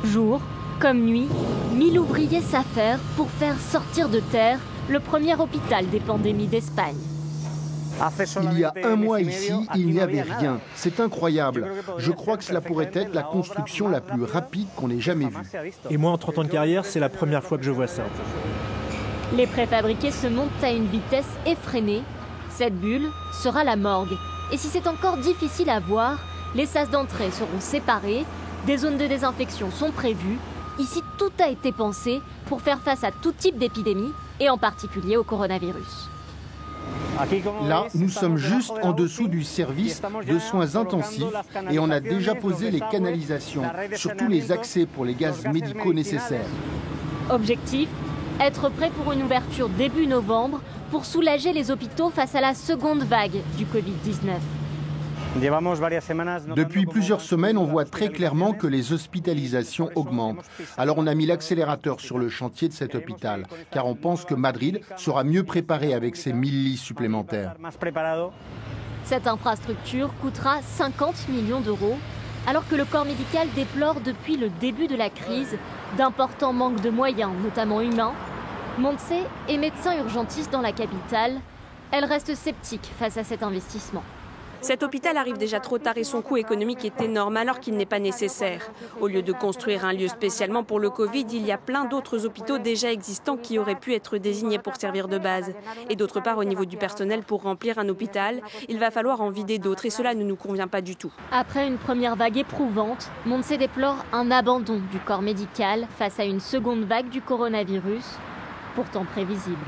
Jour comme nuit, 1000 ouvriers s'affairent pour faire sortir de terre le premier hôpital des pandémies d'Espagne. Il y a un mois ici, il n'y avait rien. C'est incroyable. Je crois que cela pourrait être la construction la plus rapide qu'on ait jamais vue. Et moi, en 30 ans de carrière, c'est la première fois que je vois ça. Les préfabriqués se montent à une vitesse effrénée. Cette bulle sera la morgue. Et si c'est encore difficile à voir, les sas d'entrée seront séparés, des zones de désinfection sont prévues. Ici, tout a été pensé pour faire face à tout type d'épidémie, et en particulier au coronavirus. Là, nous sommes juste en dessous du service de soins intensifs et on a déjà posé les canalisations sur tous les accès pour les gaz médicaux nécessaires. Objectif, être prêt pour une ouverture début novembre pour soulager les hôpitaux face à la seconde vague du Covid-19. Depuis plusieurs semaines, on voit très clairement que les hospitalisations augmentent. Alors on a mis l'accélérateur sur le chantier de cet hôpital, car on pense que Madrid sera mieux préparé avec ses 1000 lits supplémentaires. Cette infrastructure coûtera 50 millions d'euros, alors que le corps médical déplore depuis le début de la crise d'importants manques de moyens, notamment humains. Montse est médecin urgentiste dans la capitale. Elle reste sceptique face à cet investissement. Cet hôpital arrive déjà trop tard et son coût économique est énorme alors qu'il n'est pas nécessaire. Au lieu de construire un lieu spécialement pour le Covid, il y a plein d'autres hôpitaux déjà existants qui auraient pu être désignés pour servir de base. Et d'autre part, au niveau du personnel, pour remplir un hôpital, il va falloir en vider d'autres et cela ne nous convient pas du tout. Après une première vague éprouvante, Montse déplore un abandon du corps médical face à une seconde vague du coronavirus, pourtant prévisible.